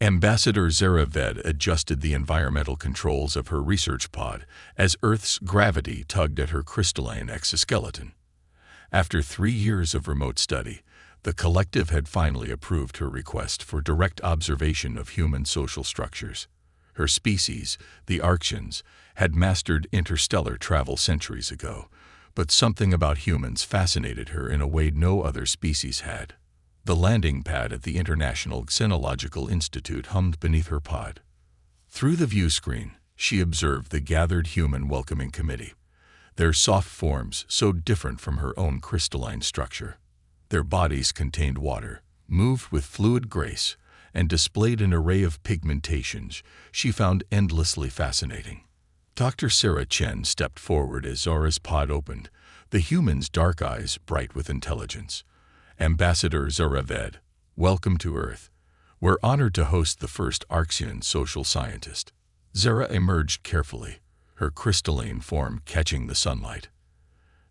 Ambassador Zara Ved adjusted the environmental controls of her research pod as Earth's gravity tugged at her crystalline exoskeleton. After 3 years of remote study, the collective had finally approved her request for direct observation of human social structures. Her species, the Archeans, had mastered interstellar travel centuries ago, but something about humans fascinated her in a way no other species had. The landing pad at the International Xenological Institute hummed beneath her pod. Through the view screen, she observed the gathered human welcoming committee, their soft forms so different from her own crystalline structure. Their bodies contained water, moved with fluid grace, and displayed an array of pigmentations she found endlessly fascinating. Dr. Sarah Chen stepped forward as Zara's pod opened, the human's dark eyes bright with intelligence. Ambassador Zara Ved, welcome to Earth. We're honored to host the first Archean social scientist. Zara emerged carefully, her crystalline form catching the sunlight.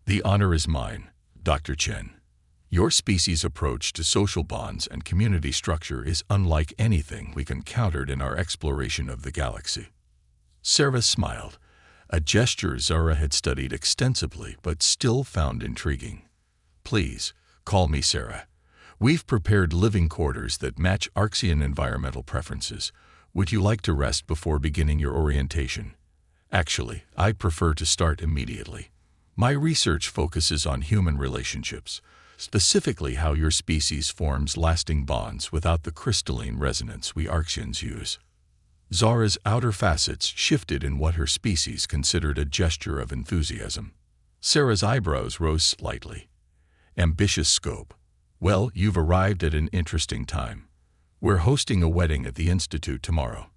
The honor is mine, Dr. Chen. Your species' approach to social bonds and community structure is unlike anything we've encountered in our exploration of the galaxy. Sarah smiled, a gesture Zara had studied extensively but still found intriguing. Please, call me Sarah. We've prepared living quarters that match Archean environmental preferences. Would you like to rest before beginning your orientation? Actually, I'd prefer to start immediately. My research focuses on human relationships, specifically how your species forms lasting bonds without the crystalline resonance we Archeans use. Zara's outer facets shifted in what her species considered a gesture of enthusiasm. Sarah's eyebrows rose slightly. Ambitious scope. Well, you've arrived at an interesting time. We're hosting a wedding at the Institute tomorrow.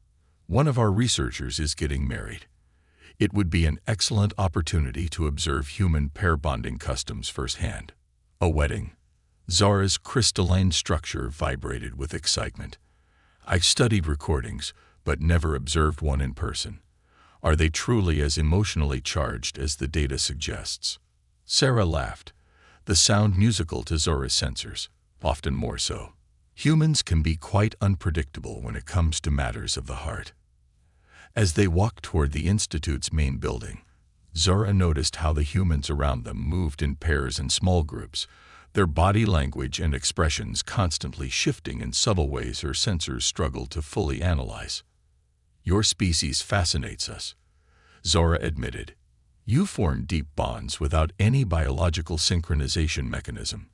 One of our researchers is getting married. It would be an excellent opportunity to observe human pair bonding customs firsthand. A wedding. Zara's crystalline structure vibrated with excitement. I've studied recordings, but never observed one in person. Are they truly as emotionally charged as the data suggests? Sarah laughed, the sound musical to Zara's sensors, often more so. Humans can be quite unpredictable when it comes to matters of the heart. As they walked toward the Institute's main building, Zara noticed how the humans around them moved in pairs and small groups, their body language and expressions constantly shifting in subtle ways her sensors struggled to fully analyze. Your species fascinates us, Zara admitted. You form deep bonds without any biological synchronization mechanism.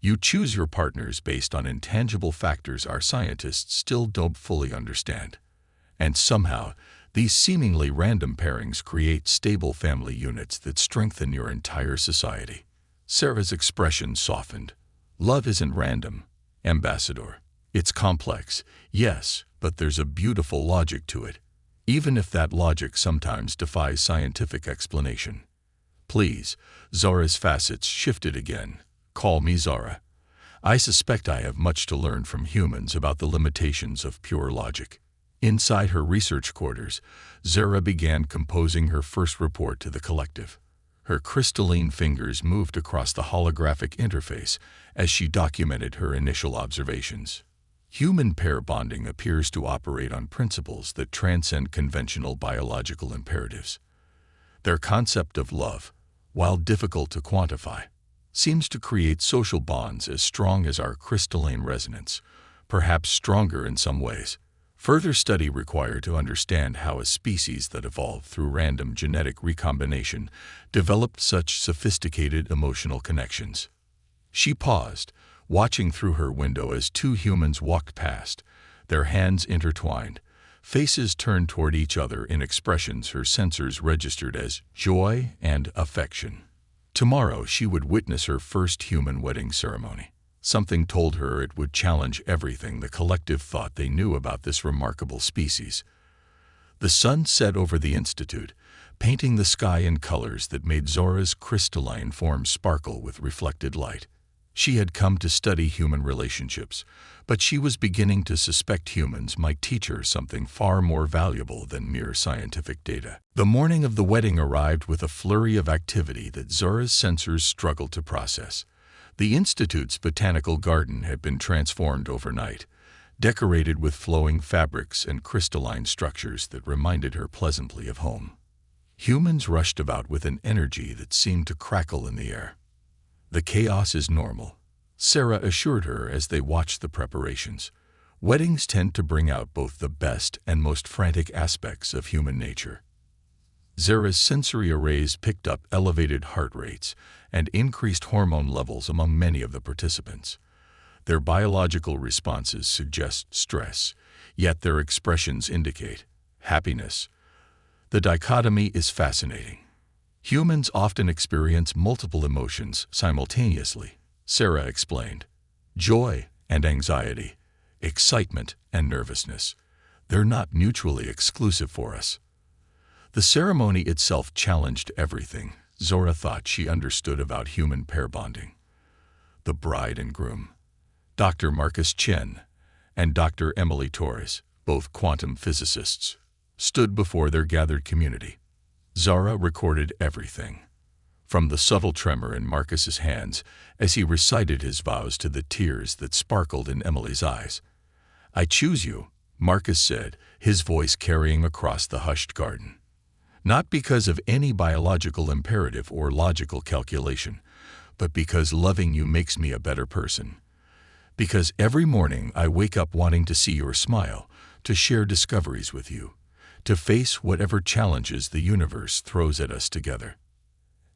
You choose your partners based on intangible factors our scientists still don't fully understand. And somehow, these seemingly random pairings create stable family units that strengthen your entire society. Sarah's expression softened. Love isn't random, Ambassador. It's complex, yes, but there's a beautiful logic to it, even if that logic sometimes defies scientific explanation. Please, Zara's facets shifted again. Call me Zara. I suspect I have much to learn from humans about the limitations of pure logic. Inside her research quarters, Zara began composing her first report to the collective. Her crystalline fingers moved across the holographic interface as she documented her initial observations. Human pair bonding appears to operate on principles that transcend conventional biological imperatives. Their concept of love, while difficult to quantify, seems to create social bonds as strong as our crystalline resonance, perhaps stronger in some ways. Further study required to understand how a species that evolved through random genetic recombination developed such sophisticated emotional connections. She paused, watching through her window as two humans walked past, their hands intertwined, faces turned toward each other in expressions her sensors registered as joy and affection. Tomorrow she would witness her first human wedding ceremony. Something told her it would challenge everything the collective thought they knew about this remarkable species. The sun set over the Institute, painting the sky in colors that made Zara's crystalline form sparkle with reflected light. She had come to study human relationships, but she was beginning to suspect humans might teach her something far more valuable than mere scientific data. The morning of the wedding arrived with a flurry of activity that Zara's sensors struggled to process. The Institute's botanical garden had been transformed overnight. decorated with flowing fabrics and crystalline structures that reminded her pleasantly of home. Humans rushed about with an energy that seemed to crackle in the air. "The chaos is normal," Sarah assured her as they watched the preparations. "Weddings tend to bring out both the best and most frantic aspects of human nature." Zara's sensory arrays picked up elevated heart rates and increased hormone levels among many of the participants. Their biological responses suggest stress, yet their expressions indicate happiness. The dichotomy is fascinating. Humans often experience multiple emotions simultaneously, Sarah explained. Joy and anxiety, excitement and nervousness. They're not mutually exclusive for us. The ceremony itself challenged everything Zora thought she understood about human pair bonding. The bride and groom, Dr. Marcus Chen and Dr. Emily Torres, both quantum physicists, stood before their gathered community. Zara recorded everything, from the subtle tremor in Marcus's hands as he recited his vows to the tears that sparkled in Emily's eyes. "I choose you," Marcus said, his voice carrying across the hushed garden. "Not because of any biological imperative or logical calculation, but because loving you makes me a better person. Because every morning I wake up wanting to see your smile, to share discoveries with you, to face whatever challenges the universe throws at us together."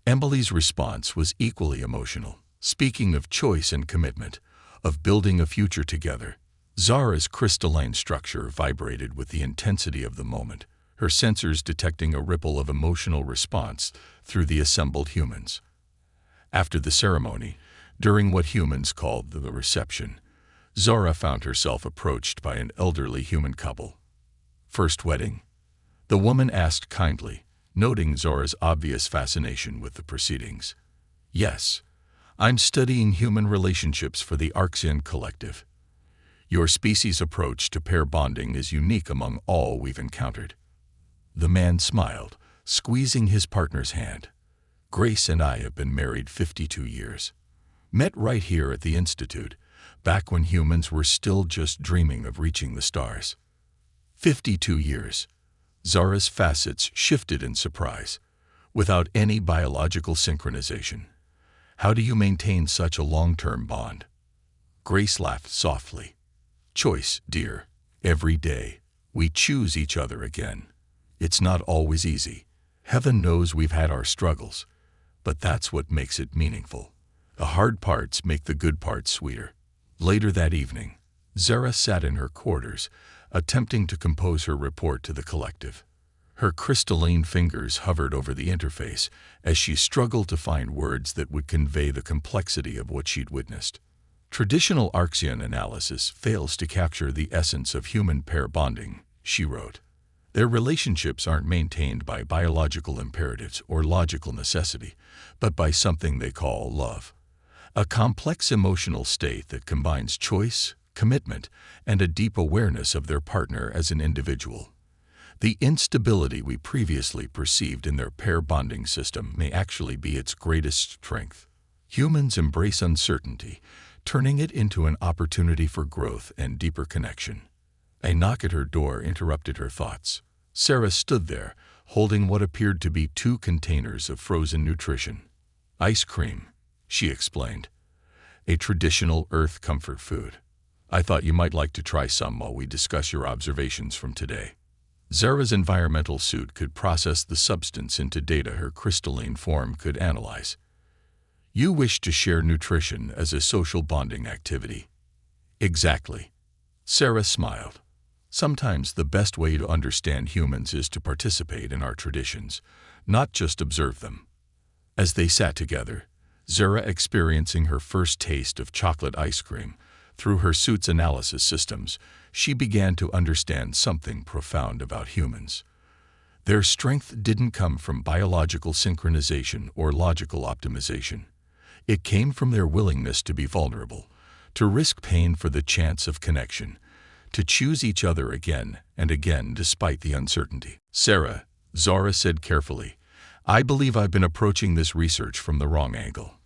Emily's response was equally emotional, speaking of choice and commitment, of building a future together. Zara's crystalline structure vibrated with the intensity of the moment, her sensors detecting a ripple of emotional response through the assembled humans. After the ceremony, during what humans called the reception, Zara found herself approached by an elderly human couple. "First wedding?" The woman asked kindly, noting Zora's obvious fascination with the proceedings. "Yes. I'm studying human relationships for the Arxian Collective. Your species' approach to pair bonding is unique among all we've encountered." The man smiled, squeezing his partner's hand. "Grace and I have been married 52 years. Met right here at the Institute, back when humans were still just dreaming of reaching the stars." 52 years. Zara's facets shifted in surprise. "Without any biological synchronization. How do you maintain such a long-term bond?" Grace laughed softly. "Choice, dear. Every day, we choose each other again. It's not always easy. Heaven knows we've had our struggles. But that's what makes it meaningful. The hard parts make the good parts sweeter." Later that evening, Zara sat in her quarters, attempting to compose her report to the collective. Her crystalline fingers hovered over the interface as she struggled to find words that would convey the complexity of what she'd witnessed. "Traditional Arxian analysis fails to capture the essence of human pair bonding," she wrote. "Their relationships aren't maintained by biological imperatives or logical necessity, but by something they call love. A complex emotional state that combines choice, commitment, and a deep awareness of their partner as an individual. The instability we previously perceived in their pair bonding system may actually be its greatest strength. Humans embrace uncertainty, turning it into an opportunity for growth and deeper connection." A knock at her door interrupted her thoughts. Sarah stood there, holding what appeared to be 2 containers of frozen nutrition. "Ice cream," she explained. "A traditional Earth comfort food. I thought you might like to try some while we discuss your observations from today." Zara's environmental suit could process the substance into data her crystalline form could analyze. "You wish to share nutrition as a social bonding activity." "Exactly." Sarah smiled. "Sometimes the best way to understand humans is to participate in our traditions, not just observe them." As they sat together, Zara experiencing her first taste of chocolate ice cream, through her suit's analysis systems, she began to understand something profound about humans. Their strength didn't come from biological synchronization or logical optimization. It came from their willingness to be vulnerable, to risk pain for the chance of connection, to choose each other again and again despite the uncertainty. "Sarah," Zara said carefully, "I believe I've been approaching this research from the wrong angle.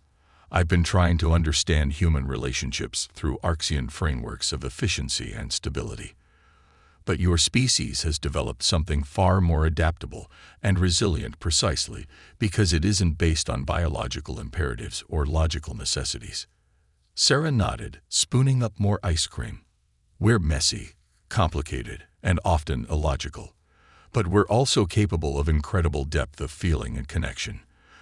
I've been trying to understand human relationships through Archean frameworks of efficiency and stability. But your species has developed something far more adaptable and resilient precisely because it isn't based on biological imperatives or logical necessities. Sarah nodded, spooning up more ice cream. We're messy, complicated, and often illogical. But we're also capable of incredible depth of feeling and connection.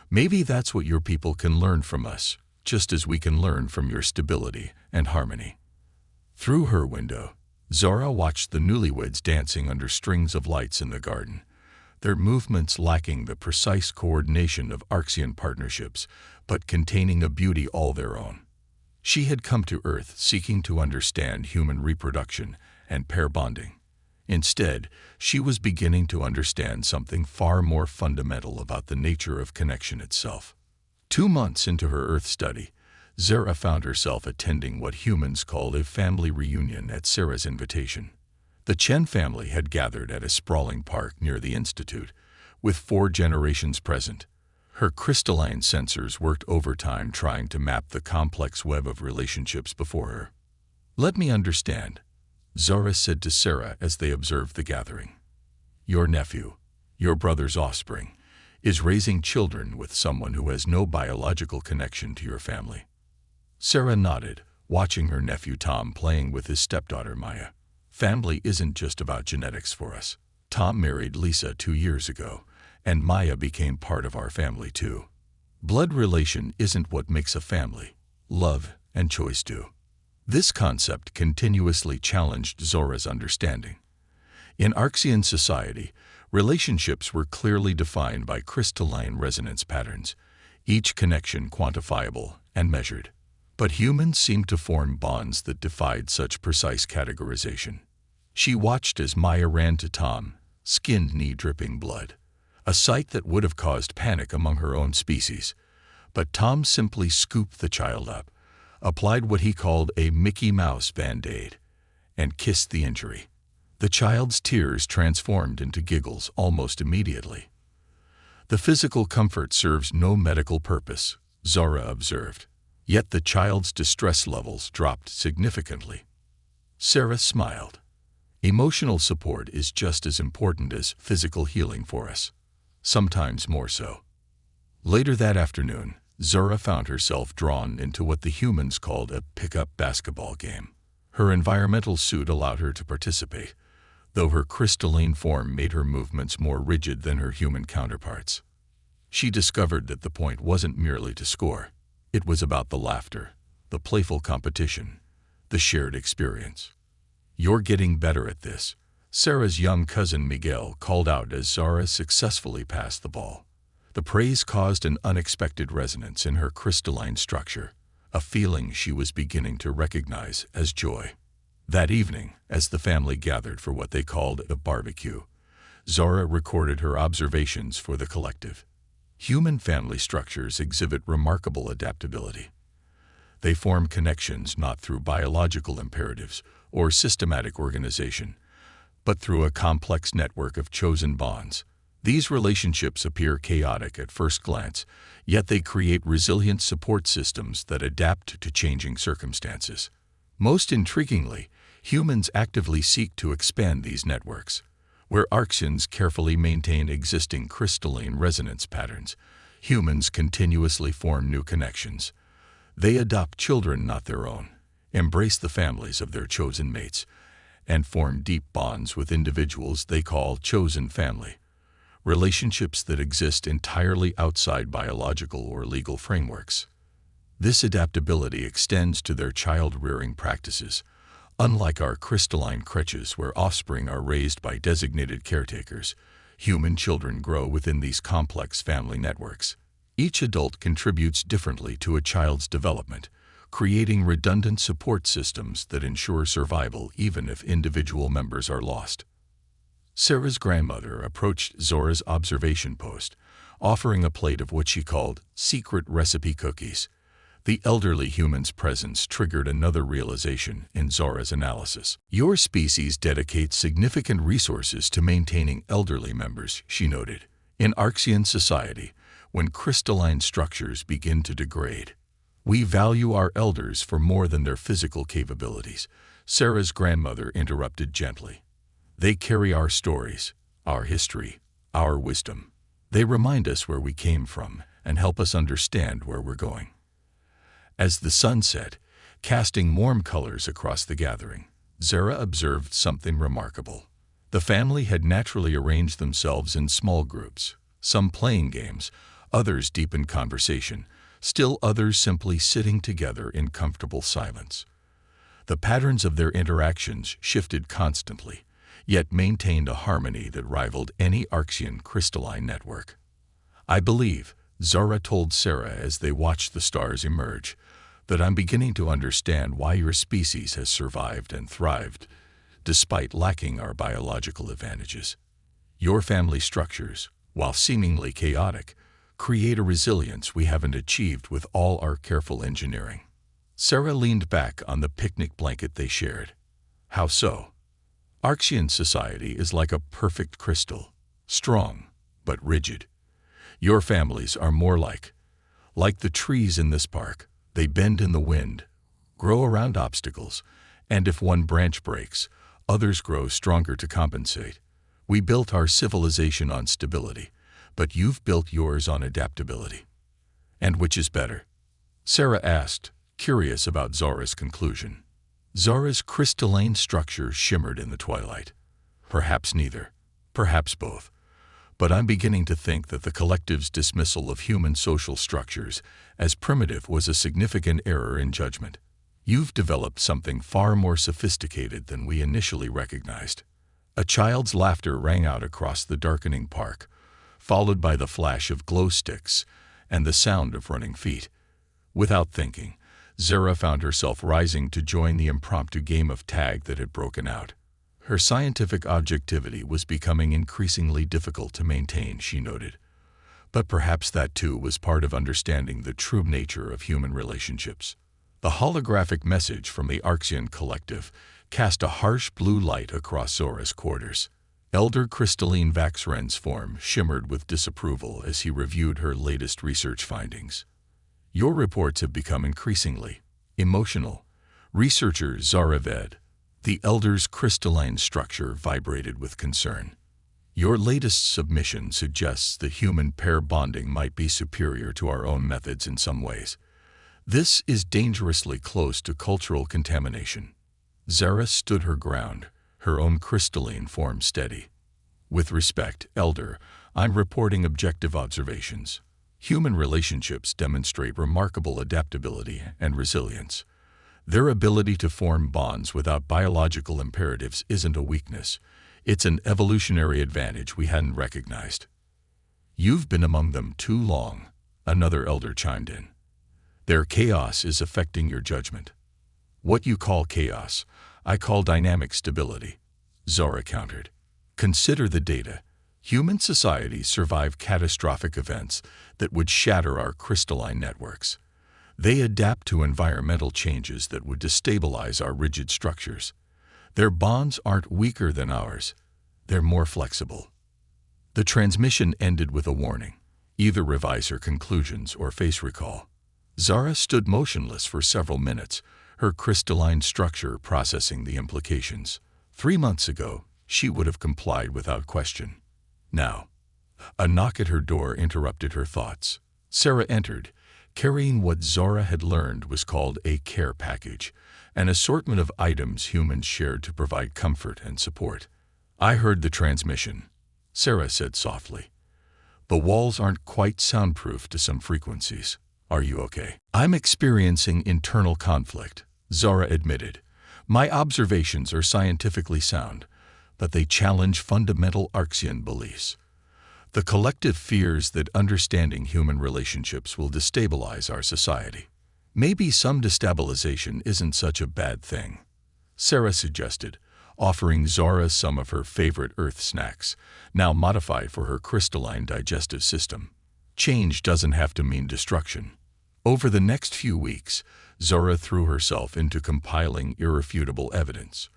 Maybe that's what your people can learn from us, just as we can learn from your stability and harmony. Through her window, Zora watched the newlyweds dancing under strings of lights in the garden, their movements lacking the precise coordination of Archean partnerships, but containing a beauty all their own. She had come to Earth seeking to understand human reproduction and pair bonding. Instead, she was beginning to understand something far more fundamental about the nature of connection itself. 2 months into her Earth study, Zara found herself attending what humans called a family reunion at Sarah's invitation. The Chen family had gathered at a sprawling park near the Institute, with 4 generations present. Her crystalline sensors worked overtime trying to map the complex web of relationships before her. "Let me understand," Zara said to Sarah as they observed the gathering. "Your nephew, your brother's offspring, is raising children with someone who has no biological connection to your family." Sarah nodded, watching her nephew Tom playing with his stepdaughter Maya. "Family isn't just about genetics for us. Tom married Lisa 2 years ago, and Maya became part of our family too. Blood relation isn't what makes a family. Love and choice do." This concept continuously challenged Zora's understanding. In Archean society, relationships were clearly defined by crystalline resonance patterns, each connection quantifiable and measured. But humans seemed to form bonds that defied such precise categorization. She watched as Maya ran to Tom, skinned knee dripping blood, a sight that would have caused panic among her own species. But Tom simply scooped the child up, applied what he called a Mickey Mouse Band-Aid, and kissed the injury. The child's tears transformed into giggles almost immediately. "The physical comfort serves no medical purpose," Zora observed. Yet the child's distress levels dropped significantly. Sarah smiled. "Emotional support is just as important as physical healing for us, sometimes more so." Later that afternoon, Zora found herself drawn into what the humans called a pickup basketball game. Her environmental suit allowed her to participate, though her crystalline form made her movements more rigid than her human counterparts. She discovered that the point wasn't merely to score. It was about the laughter, the playful competition, the shared experience. "You're getting better at this," Sarah's young cousin Miguel called out as Zara successfully passed the ball. The praise caused an unexpected resonance in her crystalline structure, a feeling she was beginning to recognize as joy. That evening, as the family gathered for what they called a barbecue, Zara recorded her observations for the collective. Human family structures exhibit remarkable adaptability. They form connections not through biological imperatives or systematic organization, but through a complex network of chosen bonds. These relationships appear chaotic at first glance, yet they create resilient support systems that adapt to changing circumstances. Most intriguingly, humans actively seek to expand these networks. Where Archeans carefully maintain existing crystalline resonance patterns, humans continuously form new connections. They adopt children not their own, embrace the families of their chosen mates, and form deep bonds with individuals they call chosen family. Relationships that exist entirely outside biological or legal frameworks. This adaptability extends to their child-rearing practices. Unlike our crystalline creches where offspring are raised by designated caretakers, human children grow within these complex family networks. Each adult contributes differently to a child's development, creating redundant support systems that ensure survival even if individual members are lost. Sarah's grandmother approached Zora's observation post, offering a plate of what she called secret recipe cookies. The elderly human's presence triggered another realization in Zora's analysis. "Your species dedicates significant resources to maintaining elderly members," she noted. "In Archean society, when crystalline structures begin to degrade, We value our elders for more than their physical capabilities, Sarah's grandmother interrupted gently. They carry our stories, our history, our wisdom. They remind us where we came from and help us understand where we're going. As the sun set, casting warm colors across the gathering, Zara observed something remarkable. The family had naturally arranged themselves in small groups, some playing games, others deep in conversation, still others simply sitting together in comfortable silence. The patterns of their interactions shifted constantly, yet maintained a harmony that rivaled any Archean crystalline network. I believe, Zara told Sarah as they watched the stars emerge, that I'm beginning to understand why your species has survived and thrived, despite lacking our biological advantages. Your family structures, while seemingly chaotic, create a resilience we haven't achieved with all our careful engineering. Sarah leaned back on the picnic blanket they shared. How so? Archean society is like a perfect crystal, strong, but rigid. Your families are more like the trees in this park. They bend in the wind, grow around obstacles, and if one branch breaks, others grow stronger to compensate. We built our civilization on stability, but you've built yours on adaptability. And which is better? Sarah asked, curious about Zara's conclusion. Zara's crystalline structure shimmered in the twilight. Perhaps neither, perhaps both. But I'm beginning to think that the collective's dismissal of human social structures as primitive was a significant error in judgment. You've developed something far more sophisticated than we initially recognized. A child's laughter rang out across the darkening park, followed by the flash of glow sticks and the sound of running feet. Without thinking, Zara found herself rising to join the impromptu game of tag that had broken out. Her scientific objectivity was becoming increasingly difficult to maintain, she noted. But perhaps that too was part of understanding the true nature of human relationships. The holographic message from the Archean collective cast a harsh blue light across Zora's quarters. Elder Crystalline Vaxren's form shimmered with disapproval as he reviewed her latest research findings. Your reports have become increasingly emotional. Researcher Zara Ved, the elder's crystalline structure vibrated with concern. Your latest submission suggests that human pair bonding might be superior to our own methods in some ways. This is dangerously close to cultural contamination. Zara stood her ground, her own crystalline form steady. With respect, Elder, I'm reporting objective observations. Human relationships demonstrate remarkable adaptability and resilience. Their ability to form bonds without biological imperatives isn't a weakness. It's an evolutionary advantage we hadn't recognized. You've been among them too long, another elder chimed in. Their chaos is affecting your judgment. What you call chaos, I call dynamic stability, Zara countered. Consider the data. Human societies survive catastrophic events that would shatter our crystalline networks. They adapt to environmental changes that would destabilize our rigid structures. Their bonds aren't weaker than ours. They're more flexible. The transmission ended with a warning. Either revise her conclusions or face recall. Zara stood motionless for several minutes, her crystalline structure processing the implications. 3 months ago, she would have complied without question. Now, a knock at her door interrupted her thoughts. Sarah entered, carrying what Zara had learned was called a care package, an assortment of items humans shared to provide comfort and support. I heard the transmission, Sarah said softly. The walls aren't quite soundproof to some frequencies. Are you okay? I'm experiencing internal conflict, Zara admitted. My observations are scientifically sound, but they challenge fundamental Archean beliefs. The collective fears that understanding human relationships will destabilize our society. Maybe some destabilization isn't such a bad thing, Sarah suggested, offering Zara some of her favorite earth snacks, now modified for her crystalline digestive system. Change doesn't have to mean destruction. Over the next few weeks, Zara threw herself into compiling irrefutable evidence.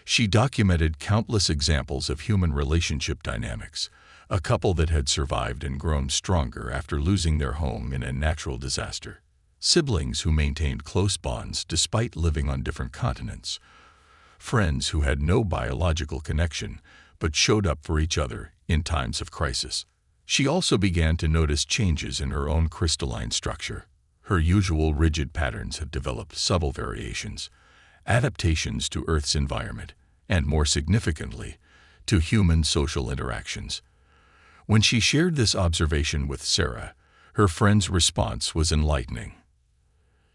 She documented countless examples of human relationship dynamics, a couple that had survived and grown stronger after losing their home in a natural disaster. siblings who maintained close bonds despite living on different continents, friends who had no biological connection but showed up for each other in times of crisis. She also began to notice changes in her own crystalline structure. Her usual rigid patterns had developed subtle variations, adaptations to Earth's environment, and more significantly, to human social interactions. When she shared this observation with Sarah, her friend's response was enlightening.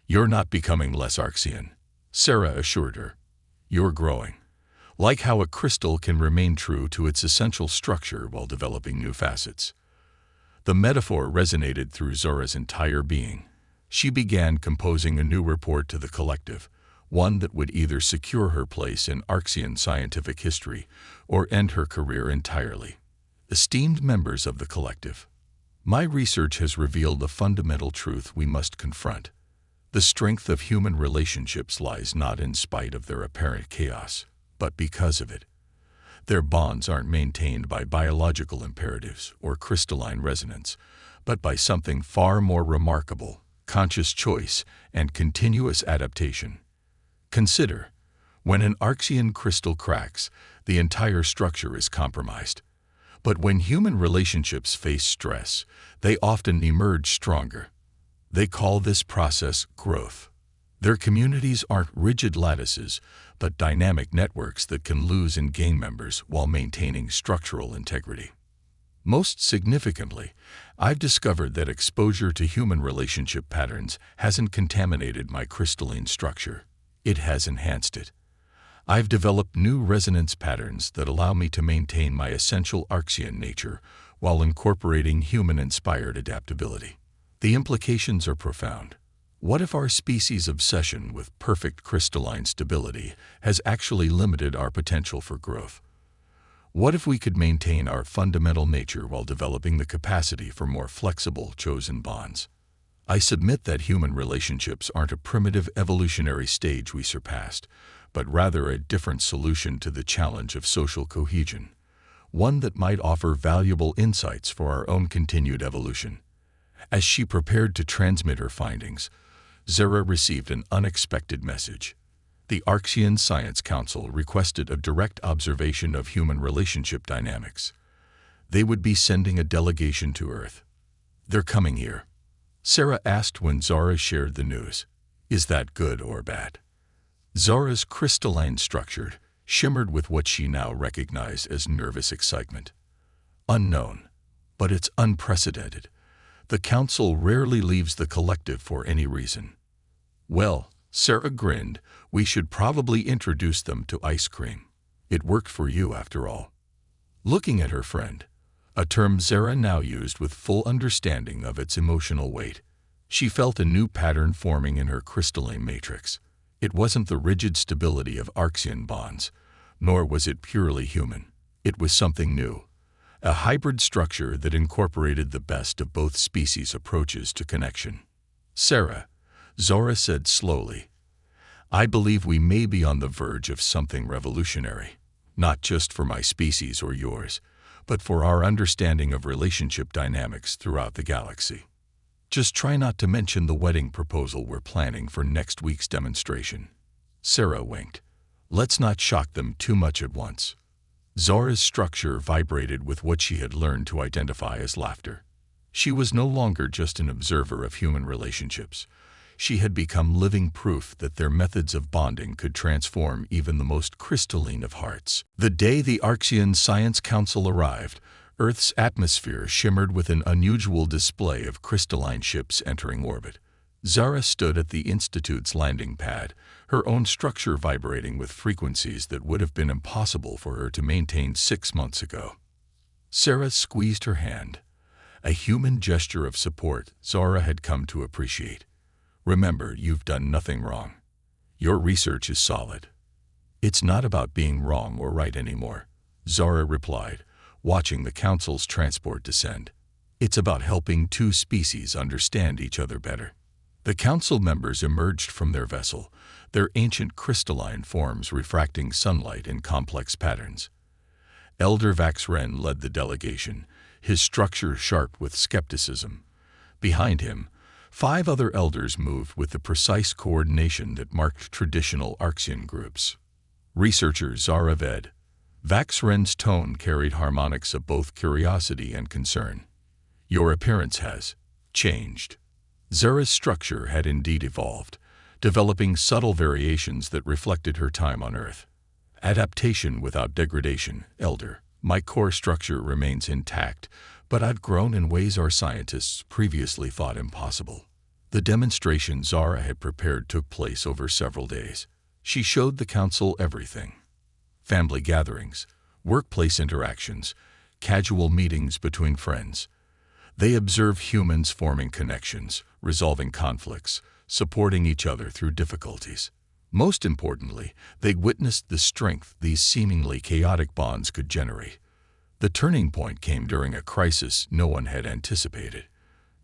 "You're not becoming less Archean," Sarah assured her. "You're growing." Like how a crystal can remain true to its essential structure while developing new facets. The metaphor resonated through Zora's entire being. She began composing a new report to the collective, one that would either secure her place in Archean scientific history or end her career entirely. Esteemed members of the collective, my research has revealed a fundamental truth we must confront. The strength of human relationships lies not in spite of their apparent chaos, but because of it. Their bonds aren't maintained by biological imperatives or crystalline resonance, but by something far more remarkable: conscious choice and continuous adaptation. Consider, when an Archean crystal cracks, the entire structure is compromised. But when human relationships face stress, they often emerge stronger. They call this process growth. Their communities aren't rigid lattices, but dynamic networks that can lose and gain members while maintaining structural integrity. Most significantly, I've discovered that exposure to human relationship patterns hasn't contaminated my crystalline structure. It has enhanced it. I've developed new resonance patterns that allow me to maintain my essential Archean nature while incorporating human-inspired adaptability. The implications are profound. What if our species' obsession with perfect crystalline stability has actually limited our potential for growth? What if we could maintain our fundamental nature while developing the capacity for more flexible, chosen bonds? I submit that human relationships aren't a primitive evolutionary stage we surpassed, but rather a different solution to the challenge of social cohesion, one that might offer valuable insights for our own continued evolution. As she prepared to transmit her findings, Zara received an unexpected message. The Archean Science Council requested a direct observation of human relationship dynamics. They would be sending a delegation to Earth. "They're coming here," Sarah asked when Zara shared the news. "Is that good or bad?" Zara's crystalline structure shimmered with what she now recognized as nervous excitement. "Unknown, but it's unprecedented. The council rarely leaves the collective for any reason." "Well," Sarah grinned, "we should probably introduce them to ice cream. It worked for you after all." Looking at her friend, a term Zara now used with full understanding of its emotional weight, she felt a new pattern forming in her crystalline matrix. It wasn't the rigid stability of Archean bonds, nor was it purely human. It was something new. A hybrid structure that incorporated the best of both species' approaches to connection. "Sarah," Zora said slowly, "I believe we may be on the verge of something revolutionary, not just for my species or yours, but for our understanding of relationship dynamics throughout the galaxy. Just try not to mention the wedding proposal we're planning for next week's demonstration." Sarah winked. "Let's not shock them too much at once." Zora's structure vibrated with what she had learned to identify as laughter. She was no longer just an observer of human relationships. She had become living proof that their methods of bonding could transform even the most crystalline of hearts. The day the Archean Science Council arrived, Earth's atmosphere shimmered with an unusual display of crystalline ships entering orbit. Zara stood at the Institute's landing pad, her own structure vibrating with frequencies that would have been impossible for her to maintain 6 months ago. Sarah squeezed her hand, a human gesture of support Zara had come to appreciate. "Remember, you've done nothing wrong. Your research is solid." "It's not about being wrong or right anymore," Zara replied, watching the council's transport descend. "It's about helping two species understand each other better." The council members emerged from their vessel, their ancient crystalline forms refracting sunlight in complex patterns. Elder Vax Ren led the delegation, his structure sharp with skepticism. Behind him, 5 other elders moved with the precise coordination that marked traditional Archean groups. Researcher Zara Ved. Vaxren's tone carried harmonics of both curiosity and concern. Your appearance has changed. Zara's structure had indeed evolved, developing subtle variations that reflected her time on Earth. Adaptation without degradation, Elder. My core structure remains intact, but I've grown in ways our scientists previously thought impossible. The demonstration Zara had prepared took place over several days. She showed the council everything. Family gatherings, workplace interactions, casual meetings between friends. They observe humans forming connections, resolving conflicts, supporting each other through difficulties. Most importantly, they witnessed the strength these seemingly chaotic bonds could generate. The turning point came during a crisis no one had anticipated.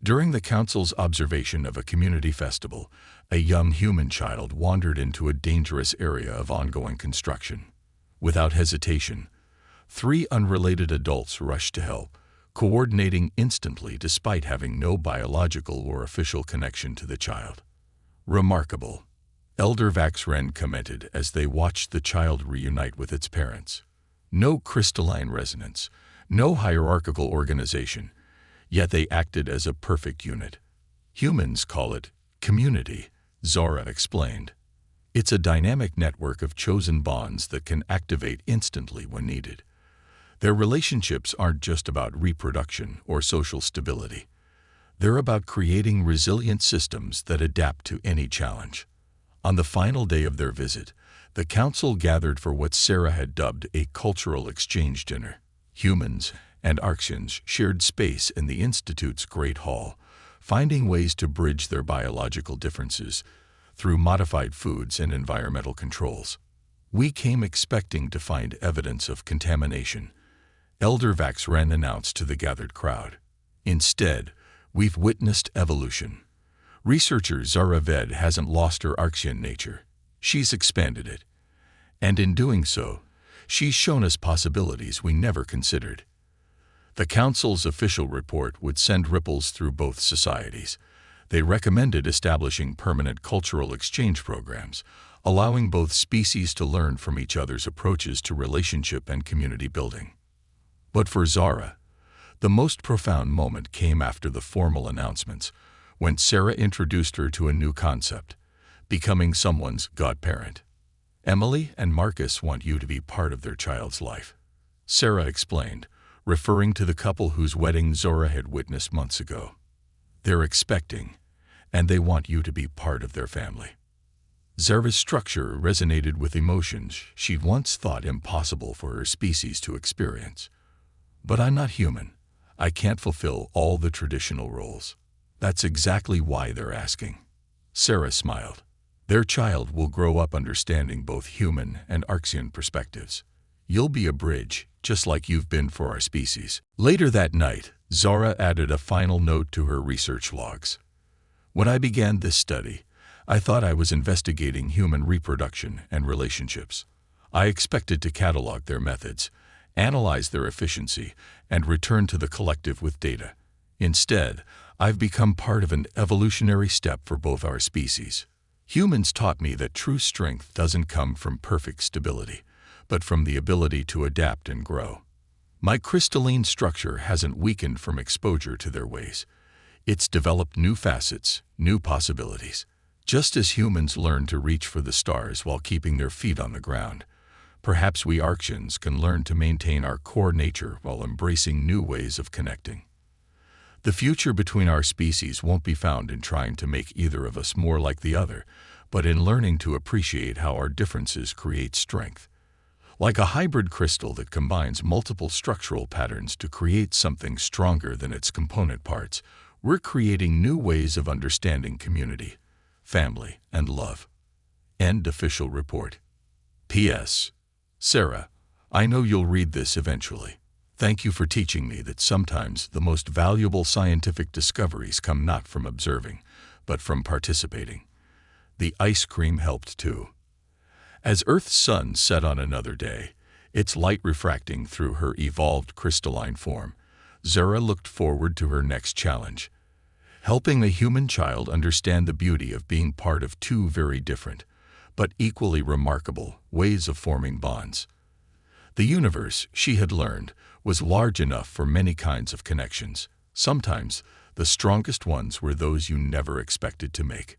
During the council's observation of a community festival, a young human child wandered into a dangerous area of ongoing construction. Without hesitation, 3 unrelated adults rushed to help, coordinating instantly despite having no biological or official connection to the child. Remarkable, Elder Vaxren commented as they watched the child reunite with its parents. No crystalline resonance, no hierarchical organization, yet they acted as a perfect unit. Humans call it community, Zara explained. It's a dynamic network of chosen bonds that can activate instantly when needed. Their relationships aren't just about reproduction or social stability. They're about creating resilient systems that adapt to any challenge. On the final day of their visit, the council gathered for what Sarah had dubbed a cultural exchange dinner. Humans and Archeans shared space in the Institute's Great Hall, finding ways to bridge their biological differences through modified foods and environmental controls. We came expecting to find evidence of contamination, Elder Vaxren announced to the gathered crowd. Instead, we've witnessed evolution. Researcher Zara Ved hasn't lost her Archean nature. She's expanded it. And in doing so, she's shown us possibilities we never considered. The Council's official report would send ripples through both societies. They recommended establishing permanent cultural exchange programs, allowing both species to learn from each other's approaches to relationship and community building. But for Zara, the most profound moment came after the formal announcements, when Sarah introduced her to a new concept, becoming someone's godparent. Emily and Marcus want you to be part of their child's life, Sarah explained, referring to the couple whose wedding Zara had witnessed months ago. They're expecting, and they want you to be part of their family. Zara's structure resonated with emotions she'd once thought impossible for her species to experience. But I'm not human. I can't fulfill all the traditional roles. That's exactly why they're asking. Sarah smiled. Their child will grow up understanding both human and Archean perspectives. You'll be a bridge, just like you've been for our species. Later that night, Zara added a final note to her research logs. When I began this study, I thought I was investigating human reproduction and relationships. I expected to catalog their methods, analyze their efficiency, and return to the collective with data. Instead, I've become part of an evolutionary step for both our species. Humans taught me that true strength doesn't come from perfect stability, but from the ability to adapt and grow. My crystalline structure hasn't weakened from exposure to their ways. It's developed new facets, new possibilities. Just as humans learn to reach for the stars while keeping their feet on the ground, perhaps we Archeans can learn to maintain our core nature while embracing new ways of connecting. The future between our species won't be found in trying to make either of us more like the other, but in learning to appreciate how our differences create strength. Like a hybrid crystal that combines multiple structural patterns to create something stronger than its component parts, we're creating new ways of understanding community, family, and love. End official report. P.S. Sarah, I know you'll read this eventually. Thank you for teaching me that sometimes the most valuable scientific discoveries come not from observing, but from participating. The ice cream helped too. As Earth's sun set on another day, its light refracting through her evolved crystalline form, Zara looked forward to her next challenge. helping the human child understand the beauty of being part of two very different, but equally remarkable, ways of forming bonds. The universe, she had learned, was large enough for many kinds of connections. Sometimes, the strongest ones were those you never expected to make.